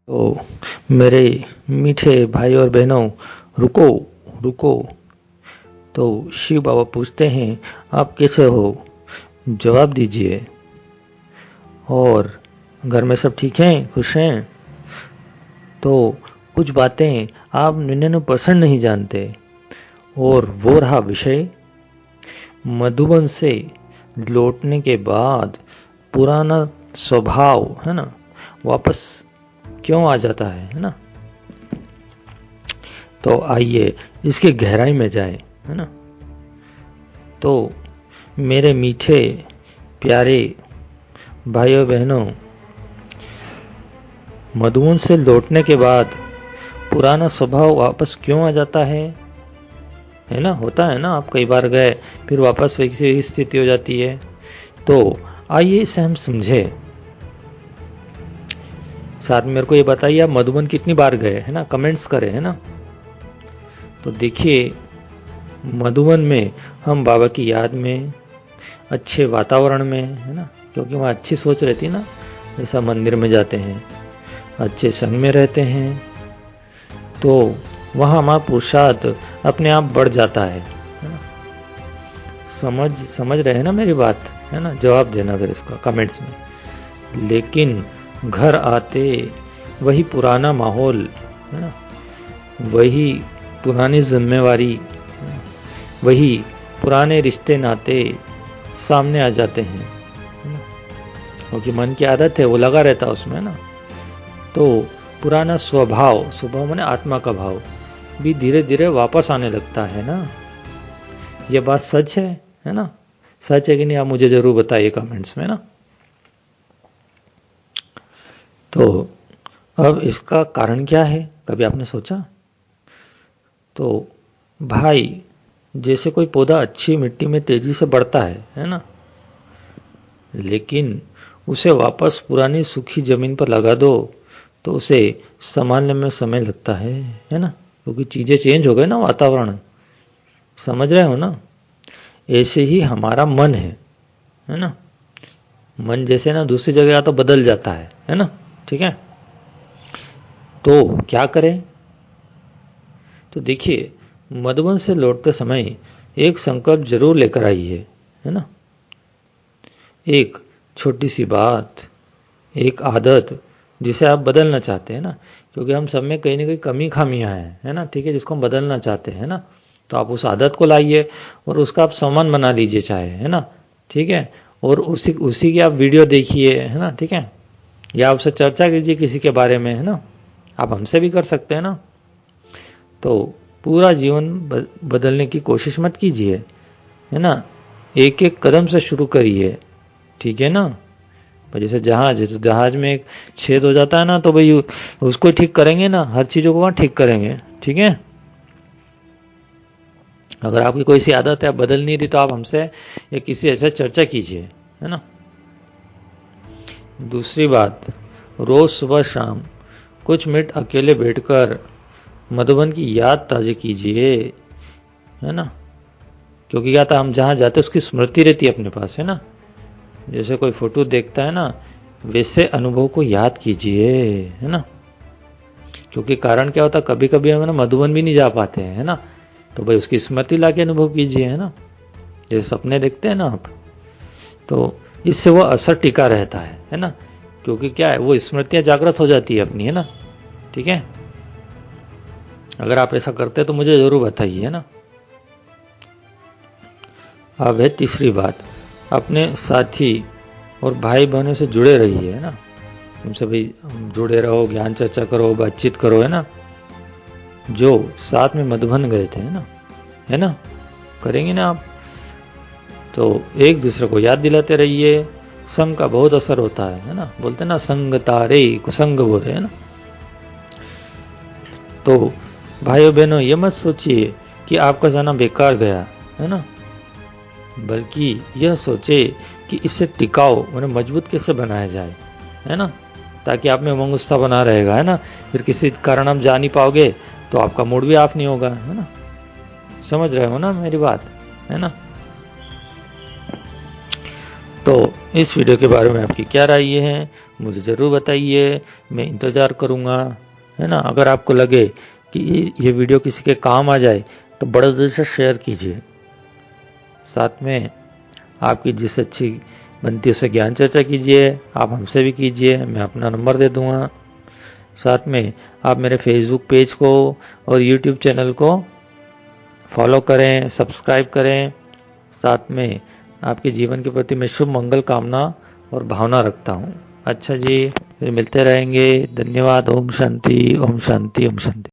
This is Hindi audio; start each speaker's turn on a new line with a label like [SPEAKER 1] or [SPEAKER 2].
[SPEAKER 1] तो मेरे मीठे भाई और बहनों, रुको रुको। तो शिव बाबा पूछते हैं, आप कैसे हो? जवाब दीजिए। और घर में सब ठीक हैं, खुश हैं? तो कुछ बातें आप 99% नहीं जानते। और वो रहा विषय, मधुबन से लौटने के बाद पुराना स्वभाव है ना वापस क्यों आ जाता है ना। तो आइए इसकी गहराई में जाए, है ना। तो मेरे मीठे प्यारे भाइयों बहनों, मधुबन से लौटने के बाद पुराना स्वभाव वापस क्यों आ जाता है ना। होता है ना, आप कई बार गए फिर वापस वैसी स्थिति हो जाती है। तो आइए इसे हम समझे। साथ में मेरे को ये बताइए, आप मधुबन कितनी बार गए, है ना, कमेंट्स करें, है ना। तो देखिए, मधुबन में हम बाबा की याद में, अच्छे वातावरण में, है ना, क्योंकि वहाँ अच्छी सोच रहती ना। जैसा मंदिर में जाते हैं, अच्छे संग में रहते हैं, तो वहाँ हमारा पुरुषार्थ अपने आप बढ़ जाता है ना। समझ रहे हैं ना मेरी बात, है ना। जवाब देना फिर इसका कमेंट्स में। लेकिन घर आते वही पुराना माहौल, है ना, वही पुरानी जिम्मेवारी, वही पुराने रिश्ते नाते सामने आ जाते हैं, क्योंकि मन की आदत है, वो लगा रहता है उसमें ना। तो पुराना स्वभाव माने आत्मा का भाव भी धीरे धीरे वापस आने लगता है ना। ये बात सच है ना। सच है कि नहीं, आप मुझे जरूर बताइए कमेंट्स में ना। तो अब इसका कारण क्या है, कभी आपने सोचा? तो भाई, जैसे कोई पौधा अच्छी मिट्टी में तेजी से बढ़ता है ना, लेकिन उसे वापस पुरानी सूखी जमीन पर लगा दो तो उसे संभालने में समय लगता है ना, क्योंकि चीजें चेंज हो गए ना, वातावरण। समझ रहे हो ना। ऐसे ही हमारा मन है ना। मन जैसे ना दूसरी जगह तो बदल जाता है ना। ठीक है। तो क्या करें? तो देखिए, मधुबन से लौटते समय एक संकल्प जरूर लेकर आइए, है ना। एक छोटी सी बात, एक आदत जिसे आप बदलना चाहते हैं ना, क्योंकि हम सब में कहीं ना कहीं कमी खामियां हैं, है ना। ठीक है, जिसको हम बदलना चाहते हैं ना, तो आप उस आदत को लाइए और उसका आप सामान बना लीजिए चाहे, है ना। ठीक है। और उसी उसी की आप वीडियो देखिए, है ना। ठीक है। या आपसे चर्चा कीजिए किसी के बारे में, है ना। आप हमसे भी कर सकते हैं ना। तो पूरा जीवन बदलने की कोशिश मत कीजिए, है ना। एक एक कदम से शुरू करिए, ठीक है ना। पर जैसे जहाज है, तो जहाज में एक छेद हो जाता है ना, तो भाई उसको ठीक करेंगे ना, हर चीजों को वहां ठीक करेंगे। ठीक है। अगर आपकी कोई सी आदत है, आप बदल नहीं रही, तो आप हमसे या किसी ऐसे चर्चा कीजिए, है ना। दूसरी बात, रोज सुबह शाम कुछ मिनट अकेले बैठकर मधुबन की याद ताज़ी कीजिए, है ना। क्योंकि क्या था, हम जहाँ जाते उसकी स्मृति रहती है अपने पास, है ना। जैसे कोई फोटो देखता है ना, वैसे अनुभव को याद कीजिए, है ना। क्योंकि कारण क्या होता, कभी कभी हम ना मधुबन भी नहीं जा पाते हैं, है ना। तो भाई उसकी स्मृति लाके अनुभव कीजिए, है ना। जैसे सपने देखते हैं ना आप, तो इससे वो असर टिका रहता है ना। क्योंकि क्या है, वो स्मृतियां जागृत हो जाती है अपनी, है ना। ठीक है। अगर आप ऐसा करते हैं तो मुझे जरूर बताइए, है ना। अब है तीसरी बात, अपने साथी और भाई बहनों से जुड़े रहिए, है ना। उनसे भी जुड़े रहो, ज्ञान चर्चा करो, बातचीत करो, है ना। जो साथ में मधुबन गए थे, है ना, करेंगे ना आप। तो एक दूसरे को याद दिलाते रहिए। संग का बहुत असर होता है ना। बोलते ना, संग तारे कुसंग बोरे, है ना। तो भाइयों बहनों, ये मत सोचिए कि आपका जाना बेकार गया, है ना। बल्कि यह सोचे कि इसे टिकाऊ और मजबूत कैसे बनाया जाए, है ना। ताकि आप में उमंग उत्साह बना रहेगा, है ना। फिर किसी कारण आप जा नहीं पाओगे तो आपका मूड भी ऑफ नहीं होगा, है ना। समझ रहे हो ना मेरी बात, है ना। तो इस वीडियो के बारे में आपकी क्या राय है मुझे ज़रूर बताइए, मैं इंतज़ार करूँगा, है ना। अगर आपको लगे कि ये वीडियो किसी के काम आ जाए तो बड़े दिल से शेयर कीजिए। साथ में आपकी जिस अच्छी बनती है उससे ज्ञान चर्चा कीजिए, आप हमसे भी कीजिए, मैं अपना नंबर दे दूँगा। साथ में आप मेरे फेसबुक पेज को और यूट्यूब चैनल को फॉलो करें, सब्सक्राइब करें। साथ में आपके जीवन के प्रति मैं शुभ मंगल कामना और भावना रखता हूँ। अच्छा जी, फिर मिलते रहेंगे। धन्यवाद। ओम शांति, ओम शांति, ओम शांति।